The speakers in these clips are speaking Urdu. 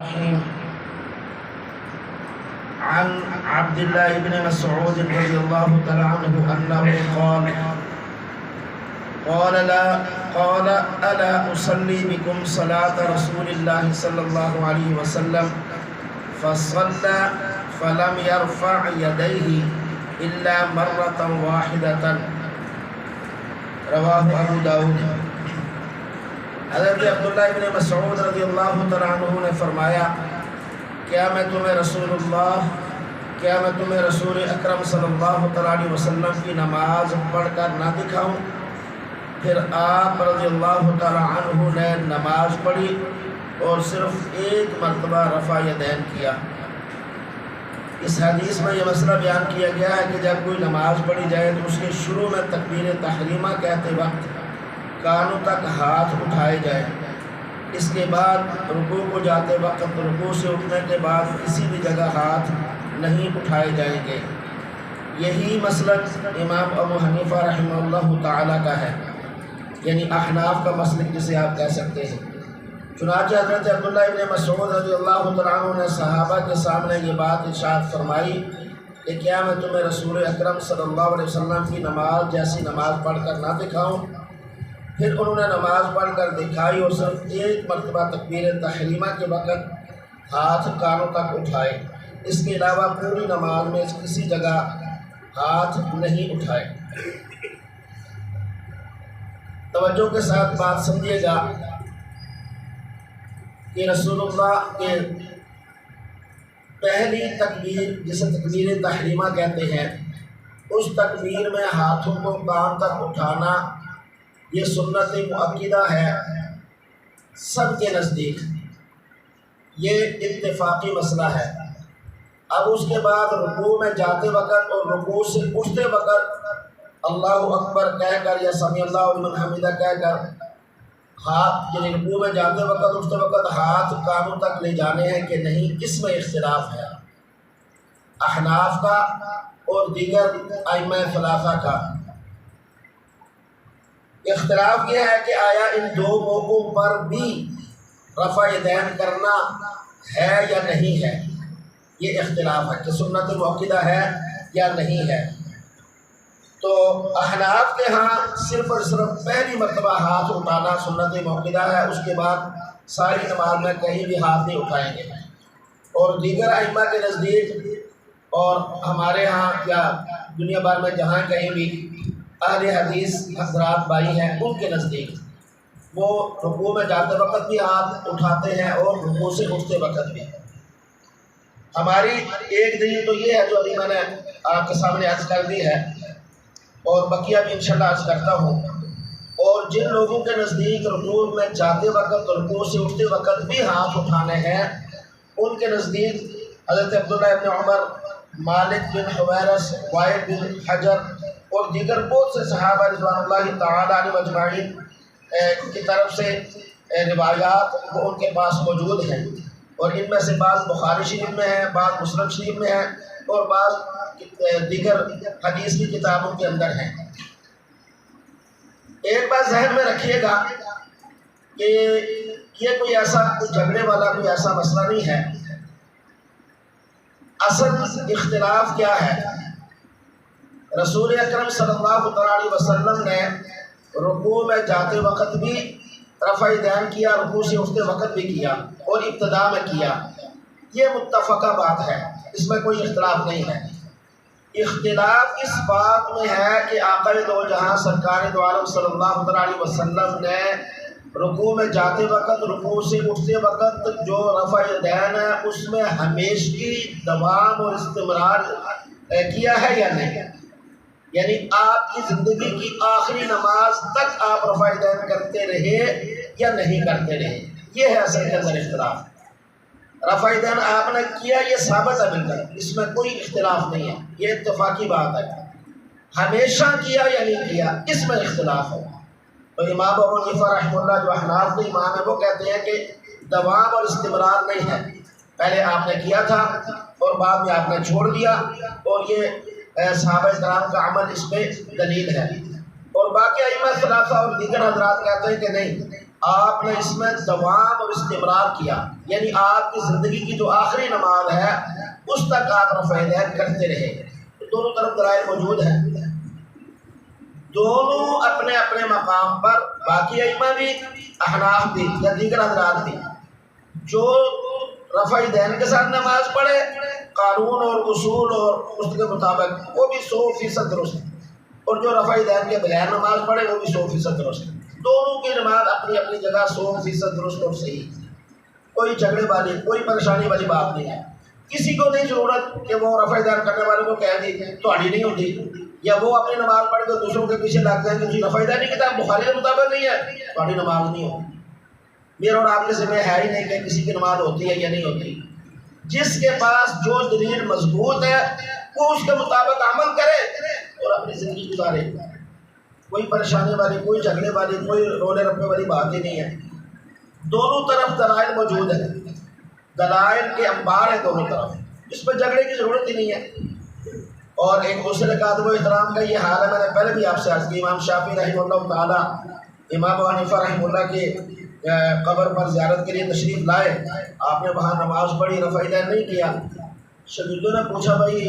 عن عبد الله بن مسعود رضي الله تعالى عنه أنه قال ألا أصلي بكم صلاة رسول الله صلى الله عليه وسلم فصلى فلم يرفع يديه إلا مرة واحدة رواه أبو داود۔ حضرت عبداللہ ابن مسعود رضی اللہ تعالیٰ عنہ نے فرمایا کیا میں تمہیں رسول اکرم صلی اللہ تعالیٰ علیہ وسلم کی نماز پڑھ کر نہ دکھاؤں؟ پھر آپ رضی اللہ تعالیٰ عنہ نے نماز پڑھی اور صرف ایک مرتبہ رفع یدین کیا۔ اس حدیث میں یہ مسئلہ بیان کیا گیا ہے کہ جب کوئی نماز پڑھی جائے تو اس کے شروع میں تکبیر تحریمہ کہتے وقت کانوں تک ہاتھ اٹھائے جائے، اس کے بعد رکوع کو جاتے وقت رکوع سے اٹھنے کے بعد کسی بھی جگہ ہاتھ نہیں اٹھائے جائیں گے۔ یہی مسلک امام ابو حنیفہ رحمہ اللہ تعالیٰ کا ہے، یعنی احناف کا مسلک جسے آپ کہہ سکتے ہیں۔ چنانچہ حضرت عبداللہ ابن مسعود رضی اللہ تعالیٰ عنہ نے صحابہ کے سامنے یہ بات ارشاد فرمائی کہ کیا میں تمہیں رسول اکرم صلی اللہ علیہ وسلم کی نماز جیسی نماز پڑھ کر نہ دکھاؤں؟ پھر انہوں نے نماز پڑھ کر دکھائی اور صرف ایک مرتبہ تکبیر تحریمہ کے وقت ہاتھ کانوں تک اٹھائے، اس کے علاوہ پوری نماز میں کسی جگہ ہاتھ نہیں اٹھائے۔ توجہ کے ساتھ بات سمجھیے گا کہ رسول اللہ کے پہلی تکبیر جسے تکبیر تحریمہ کہتے ہیں، اس تکبیر میں ہاتھوں کو کان تک اٹھانا یہ سنت مؤکدہ ہے سب کے نزدیک، یہ اتفاقی مسئلہ ہے۔ اب اس کے بعد رکوع میں جاتے وقت اور رکوع سے اٹھتے وقت اللہ اکبر کہہ کر یا سمیع اللہ لمن حمدہ کہہ کر ہاتھ، یعنی رکوع میں جاتے وقت اٹھتے وقت ہاتھ کانوں تک لے جانے ہیں کہ نہیں، اس میں اختلاف ہے احناف کا اور دیگر ائمہ ثلاثہ کا۔ اختلاف یہ ہے کہ آیا ان دو موقعوں پر بھی رفع یدین کرنا ہے یا نہیں ہے، یہ اختلاف ہے کہ سنت مؤکدہ ہے یا نہیں ہے۔ تو احناف کے ہاں صرف اور صرف پہلی مرتبہ ہاتھ اٹھانا سنت مؤکدہ ہے، اس کے بعد ساری نماز میں کہیں بھی ہاتھ نہیں اٹھائیں گے۔ اور دیگر ائمہ کے نزدیک اور ہمارے ہاں یا دنیا بھر میں جہاں کہیں بھی اہل حدیث حضرات بھائی ہیں، ان کے نزدیک وہ رکوع میں جاتے وقت بھی ہاتھ اٹھاتے ہیں اور رکوع سے اٹھتے وقت بھی۔ ہماری ایک دلیل تو یہ ہے جو ابھی میں نے آپ کے سامنے عرض کر دی ہے، اور بقیہ بھی انشاءاللہ عرض کرتا ہوں۔ اور جن لوگوں کے نزدیک رکوع میں جاتے وقت رکوع سے اٹھتے وقت بھی ہاتھ اٹھانے ہیں، ان کے نزدیک حضرت عبداللہ ابن عمر، مالک بن حویرث، وائل بن حجر اور دیگر بہت سے صحابہ رضوان اللہ تعالیٰ علیہ اجمعین کی طرف سے روایات وہ ان کے پاس موجود ہیں، اور ان میں سے بعض بخاری شریف میں ہیں، بعض مسلم شریف میں ہیں، اور بعض دیگر حدیث کی کتابوں کے اندر ہیں۔ ایک بات ذہن میں رکھیے گا کہ یہ کوئی جھگڑے والا کوئی ایسا مسئلہ نہیں ہے۔ اصل اختلاف کیا ہے؟ رسول اکرم صلی اللہ علیہ وسلم نے رکوع میں جاتے وقت بھی رفع یدین کیا، رکوع سے اٹھتے وقت بھی کیا، اور ابتدا میں کیا، یہ متفقہ بات ہے، اس میں کوئی اختلاف نہیں ہے۔ اختلاف اس بات میں ہے کہ آقا دو جہاں سرکار دو عالم صلی اللہ علیہ وسلم نے رکوع میں جاتے وقت رکوع سے اٹھتے وقت جو رفع یدین ہے اس میں ہمیشگی دوام اور استمرار کیا ہے یا نہیں، یعنی آپ کی زندگی کی آخری نماز تک آپ رفع یدین کرتے رہے یا نہیں کرتے رہے، یہ ہے اصل کے اندر اختلاف۔ رفع یدین آپ نے کیا، یہ ثابت ہے بالکل، اس میں کوئی اختلاف نہیں ہے، یہ اتفاقی بات ہے۔ ہمیشہ کیا یا نہیں کیا، اس میں اختلاف ہے۔ تو امام ابو حنیفہ رحمہ اللہ جو احناف کے امام ہیں وہ کہتے ہیں کہ دوام اور استمرار نہیں ہے، پہلے آپ نے کیا تھا اور بعد میں آپ نے چھوڑ دیا، اور یہ صحابہ کرام کا عمل اس پہ دلیل ہے۔ اور باقی ائمہ ثلاثہ اور دیگر حضرات کہتے ہیں کہ نہیں، آپ نے اس میں دوام اور استمرار کیا، یعنی آپ کی زندگی کی جو آخری نماز ہے اس تک آپ رفع یدین کرتے رہے۔ دونوں طرف دلائل موجود ہیں، دونوں اپنے اپنے مقام پر، باقی ائمہ بھی، احناف بھی یا دیگر حضرات بھی، جو رفع یدین کے ساتھ نماز پڑھے قانون اور اصول اور اس کے مطابق وہ بھی 100% درست ہے، اور جو رفع یدین کے بغیر نماز پڑھے وہ بھی 100% درست ہے۔ دونوں کی نماز اپنی اپنی جگہ 100% درست اور صحیح، کوئی جھگڑے والی کوئی پریشانی والی بات نہیں ہے۔ کسی کو نہیں ضرورت کہ وہ رفع یدین کرنے والے کو کہہ دی تہاڈی نہیں ہوتی، یا وہ اپنی نماز پڑھ کے دوسروں کے پیچھے لگ جائیں کہ جی رفع یدین کی کتاب بخاری کے مطابق نہیں ہے، تہاڈی نماز نہیں ہوتی۔ میرا اور آپ کے ذمہ ہے ہی نہیں کہ کسی کی نماز ہوتی ہے یا نہیں ہوتی۔ جس کے پاس جو دلیل مضبوط ہے وہ اس کے مطابق عمل کرے اور اپنی زندگی گزارے، کوئی پریشانی والی کوئی جھگڑے والی کوئی رونے رپے والی بات ہی نہیں ہے۔ دونوں طرف دلائل موجود ہیں، دلائل کے انبار ہیں دونوں طرف، اس پہ جھگڑے کی ضرورت ہی نہیں ہے۔ اور ایک دوسرے کا ادب و احترام کا یہ حال ہے، میں نے پہلے بھی آپ سے عرض کی، امام شافعی رحمہ اللہ تعالیٰ امام ابو حنیفہ رحمہ اللہ کے قبر پر زیارت کے لیے تشریف لائے، آپ نے وہاں نماز پڑھی، رفع یدین نہیں کیا۔ شاگردوں نے پوچھا بھائی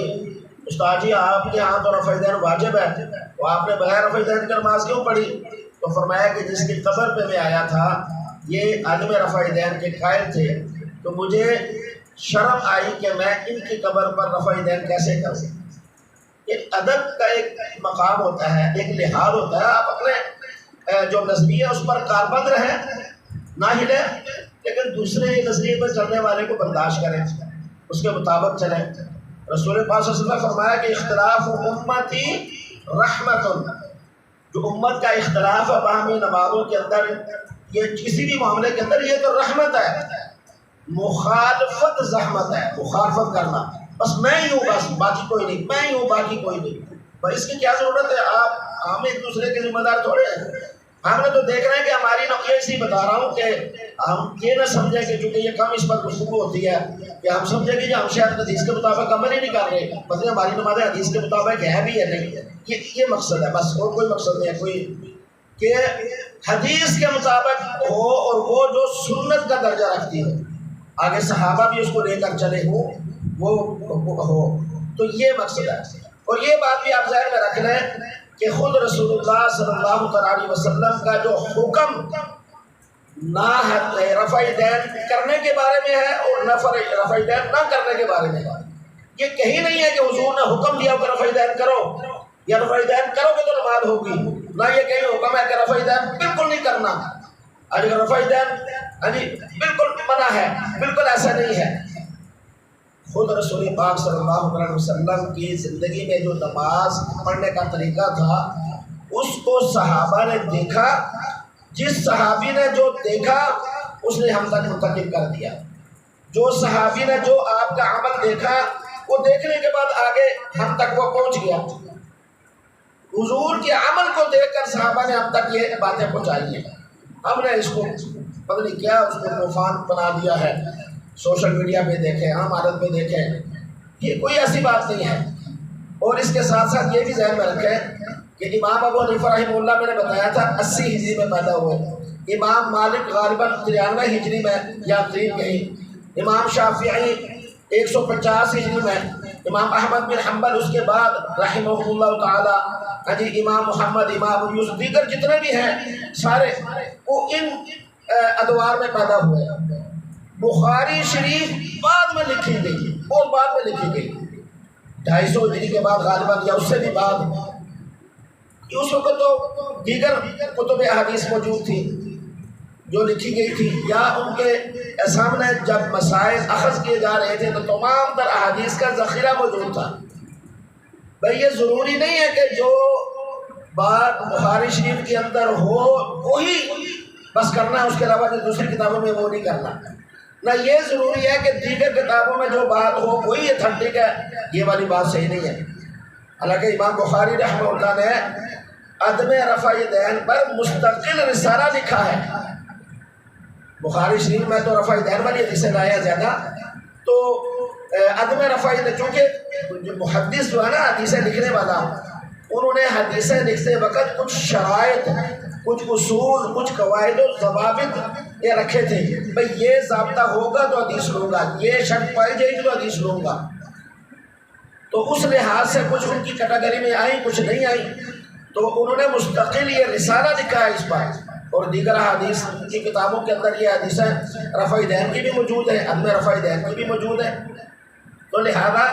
استاد جی آپ کے ہاں تو رفع یدین واجب ہے، تو آپ نے بغیر رفع یدین کی نماز کیوں پڑھی؟ تو فرمایا کہ جس کی قبر پہ میں آیا تھا یہ عالم رفع یدین کے قائل تھے، تو مجھے شرم آئی کہ میں ان کی قبر پر رفع یدین کیسے کروں۔ ایک ادب کا ایک مقام ہوتا ہے، ایک لحاظ ہوتا ہے، آپ اپنے جو نظریہ اس پر کاربند رہیں، نہ ہلیں، لیکن دوسرے نظریے پر چلنے والے کو برداشت کریں، اس کے مطابق چلیں۔ رسول پاک صلی اللہ علیہ وسلم نے فرمایا کہ اختلاف امتی رحمت، جو امت کا اختلاف ہے باہمی نمازوں کے اندر، یہ کسی بھی معاملے کے اندر، یہ تو رحمت ہے۔ مخالفت زحمت ہے، مخالفت کرنا، بس میں ہی ہوں بس باقی کوئی نہیں، میں ہی ہوں باقی کوئی نہیں، بس اس کی کیا ضرورت ہے؟ ہم ایک دوسرے کے ذمہ دار تھوڑے ہیں۔ ہم نے تو دیکھ رہے ہیں کہ ہماری نقل اسی بتا رہا ہوں کہ ہم یہ نہ سمجھیں کہ چونکہ یہ کم اس پر گفتگو ہوتی ہے کہ ہم سمجھیں کہ ہم شاید حدیث کے مطابق عمل ہی نہیں کر رہے، مطلب ہماری نمازیں حدیث کے مطابق ہے بھی یا نہیں ہے، یہ مقصد ہے بس، اور کوئی مقصد نہیں ہے کوئی کہ حدیث کے مطابق ہو اور وہ جو سنت کا درجہ رکھتی ہے، آگے صحابہ بھی اس کو لے کر چلے ہو، وہ ہو، تو یہ مقصد ہے۔ اور یہ بات بھی آپ ذہن میں رکھ لیں کہ خود رسول اللہ صلی اللہ علیہ وسلم کا جو حکم نہ رفع یدین کرنے کے بارے میں ہے اور نہ رفع یدین نہ کرنے کے بارے میں ہے، یہ کہیں نہیں ہے کہ حضور نے حکم دیا کہ رفع یدین کرو یا رفع یدین کرو گے تو نماز ہوگی، نہ یہ کہیں حکم ہے کہ رفع یدین بالکل نہیں کرنا، اگر رفع یدین بالکل منع ہے، بالکل ایسا نہیں ہے۔ خود رسول پاک صلی اللہ علیہ وسلم کی زندگی میں جو نماز پڑھنے کا طریقہ تھا اس کو صحابہ نے دیکھا، جس صحابی نے جو دیکھا اس نے ہم تک منتقل کر دیا، جو صحابی نے جو آپ کا عمل دیکھا وہ دیکھنے کے بعد آگے ہم تک وہ پہنچ گیا، حضور کے عمل کو دیکھ کر صحابہ نے ہم تک یہ باتیں پہنچائی ہیں۔ ہم نے اس کو پتہ نہیں کیا اس کو طوفان بنا دیا ہے، سوشل میڈیا پہ دیکھیں، عام عادت پہ دیکھیں، یہ کوئی ایسی بات نہیں ہے۔ اور اس کے ساتھ ساتھ یہ بھی ذہن میں رکھیں کہ امام ابو حنیفہ رحمہ اللہ میں نے بتایا تھا 80 ہجری میں پیدا ہوئے، امام مالک غالباً 93 ہجری میں یا 3 کہیں، امام شافعی 150 ہجری میں، امام احمد بن حنبل اس کے بعد رحمہ اللہ تعالی، امام محمد، امام یوسف، دیگر جتنے بھی ہیں سارے وہ ان ادوار میں پیدا ہوئے۔ بخاری شریف بعد میں لکھی گئی، بہت بعد میں لکھی گئی، 250 ہجری کے بعد غالباً یا اس سے بھی بعد۔ اس وقت تو دیگر کتب احادیث موجود تھی جو لکھی گئی تھی، یا ان کے سامنے جب مسائل اخذ کیے جا رہے تھے تو تمام تر احادیث کا ذخیرہ موجود تھا۔ بھئی یہ ضروری نہیں ہے کہ جو بات بخاری شریف کے اندر ہو وہی بس کرنا ہے، اس کے علاوہ جو دوسری کتابوں میں وہ نہیں کرنا، نہ یہ ضروری ہے کہ دیگر کتابوں میں جو بات ہو وہی اتھینٹک ہے، یہ والی بات صحیح نہیں ہے۔ حالانکہ امام بخاری رحمہ اللہ نے عدم رفع یدین پر مستقل رسالہ لکھا ہے۔ بخاری شریف میں تو رفع یدین والی حدیثیں لایا زیادہ، تو عدم رفع یدین، چونکہ محدث جو ہے نا حدیثیں لکھنے والا، انہوں نے حدیثیں لکھتے وقت کچھ شرائط کچھ اصول، کچھ قواعد و ضوابط یہ رکھے تھے، بھئی یہ ضابطہ ہوگا تو حدیث لوں گا، یہ شرط پائی جائے گی تو حدیث لوں گا۔ تو اس لحاظ سے کچھ ان کی کیٹیگری میں آئیں، کچھ نہیں آئیں، تو انہوں نے مستقل یہ رسالہ لکھا ہے اس پر، اور دیگر حدیث کی کتابوں کے اندر یہ حدیثیں رفع دین کی بھی موجود ہے، عدم رفع دین کی بھی موجود ہے۔ تو لہذا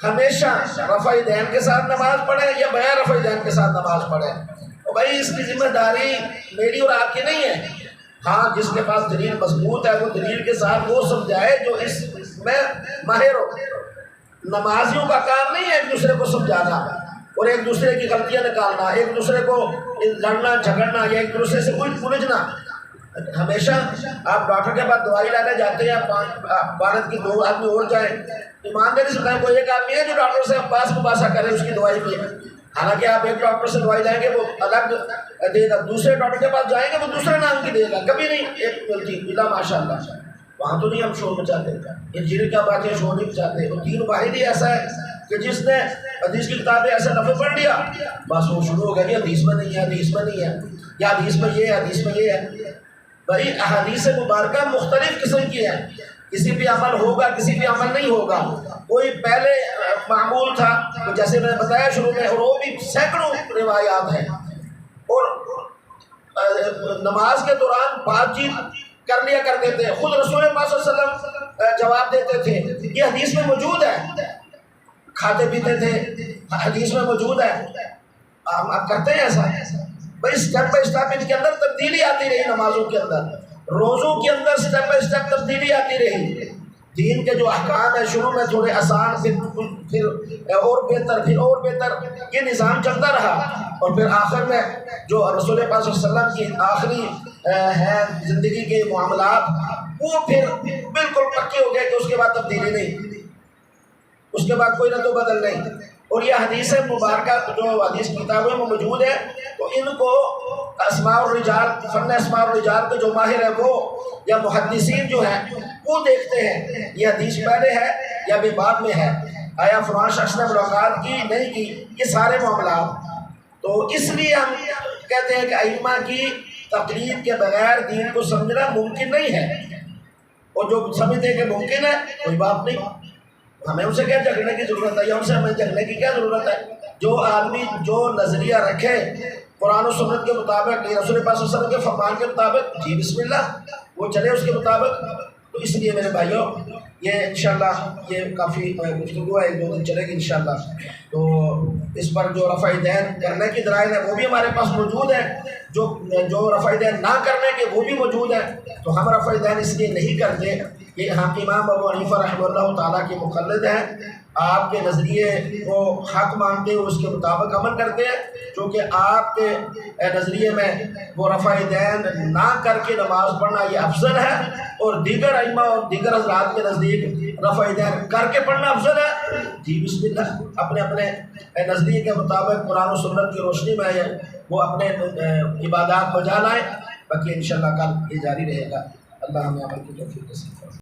ہمیشہ رفع دین کے ساتھ نماز پڑھیں یا بغیر رفع دین کے ساتھ نماز پڑھیں، اور بھائی اس کی ذمہ داری میری اور آپ کی نہیں ہے۔ ہاں جس کے پاس دلیل مضبوط ہے وہ دلیل کے ساتھ وہ سمجھائے جو اس میں ماہر ہو۔ نمازیوں کا کام نہیں ہے ایک دوسرے کو سمجھانا اور ایک دوسرے کی غلطیاں نکالنا، ایک دوسرے کو لڑنا جھگڑنا یا ایک دوسرے سے کوئی الجھنا۔ ہمیشہ آپ ڈاکٹر کے پاس دوائی لانے جاتے ہیں، بھارت کی 2 آدمی اور جائیں، ایمانداری سے بتائیں کوئی ایک آدمی ہے جو ڈاکٹر سے باس مباحثہ کرے اس کی دوائی پہ، حالانکہ آپ ایک ڈاکٹر سے دوائی لائیں گے وہ الگ دے گا، دوسرے ڈاکٹر کے پاس جائیں گے وہ دوسرے نام کی دے گا، کبھی نہیں ایک ملتی الا ماشاء اللہ۔ وہاں تو نہیں ہم شور مچاتے، انجیل کیا بات ہے، شور نہیں مچاتے۔ اور دین واحد ہی ایسا ہے کہ جس نے حدیث کی کتابیں ایسے دفعہ پڑھ لیا بس وہ شروع ہو گیا کہ حدیث میں نہیں ہے، حدیث میں نہیں ہے، یا حدیث میں یہ ہے، حدیث میں یہ ہے۔ بھائی احادیث مبارکہ مختلف قسم کی ہے، کسی بھی عمل ہوگا کسی بھی عمل نہیں ہوگا۔ کوئی پہلے معمول تھا جیسے میں نے بتایا شروع میں، اور وہ بھی سینکڑوں روایات ہیں، اور نماز کے دوران بات چیت کر لیا کرتے تھے، خود رسول پاک صلی اللہ علیہ وسلم جواب دیتے تھے، یہ حدیث میں موجود ہے۔ کھاتے پیتے تھے، حدیث میں موجود ہے۔ آپ کرتے ہیں ایسا؟ بھائی اسٹیپ بائی اسٹیپ ان کے اندر تبدیلی آتی رہی، نمازوں کے اندر روزوں کے اندر اسٹیپ بائی اسٹیپ تبدیلی آتی رہی۔ دین کے جو احکام ہیں شروع میں تھوڑے آسان، پھر اور بہتر، پھر اور بہتر، یہ نظام چلتا رہا، اور پھر آخر میں جو رسول پاک صلی اللہ علیہ وسلم کی آخری ہے زندگی کے معاملات وہ پھر بالکل پکے ہو گئے کہ اس کے بعد تبدیلی نہیں، اس کے بعد کوئی رد و بدل نہیں۔ اور یہ حدیث مبارکہ جو حدیث کتابوں میں موجود ہے تو ان کو اسماء الرجال، فن اسماء الرجال کے جو ماہر ہیں وہ یا محدثین جو ہیں وہ دیکھتے ہیں یہ حدیث پہلے ہے یا بھی بعد میں ہے، آیا فلاں شخص نے ملاقات کی نہیں کی، یہ سارے معاملات۔ تو اس لیے ہم کہتے ہیں کہ ائمہ کی تقلید کے بغیر دین کو سمجھنا ممکن نہیں ہے، اور جو سمجھتے ہیں کہ ممکن ہے کوئی بات نہیں، ہمیں ان سے کیا جھگڑنے کی ضرورت ہے، یا ان سے ہمیں جھگڑنے کی کیا ضرورت ہے؟ جو آدمی جو نظریہ رکھے قرآن و سنت کے مطابق، رسول پاک صلی اللہ علیہ وسلم کے فرمان کے مطابق، جی بسم اللہ وہ چلے اس کے مطابق۔ تو اس لیے میرے بھائیوں یہ انشاءاللہ یہ کافی گفتگو ہے، 2 دن چلے گی انشاءاللہ۔ تو اس پر جو رفع دین کرنے کی دلائل ہے وہ بھی ہمارے پاس موجود ہے، جو رفع دین نہ کرنے کے وہ بھی موجود ہے۔ تو ہم رفع دین اس لیے نہیں کرتے کہ ہم امام ابو حنیفہ رحمہ اللہ تعالیٰ کے مقلد ہیں، آپ کے نظریے کو حق مانتے ہوئے اس کے مطابق عمل کرتے ہیں، چونکہ آپ کے نظریے میں وہ رفع دین نہ کر کے نماز پڑھنا یہ افضل ہے، اور دیگر ائمہ اور دیگر حضرات کے نزدیک رفع دین کر کے پڑھنا افضل ہے۔ جی بسم اللہ، اپنے اپنے نظریے کے مطابق قرآن و سنت کی روشنی میں وہ اپنے عبادات بجا لائیں، باقی انشاءاللہ کل یہ جاری رہے گا۔ اللہ ہمیں عمل کی توفیق نصیب فرمائے۔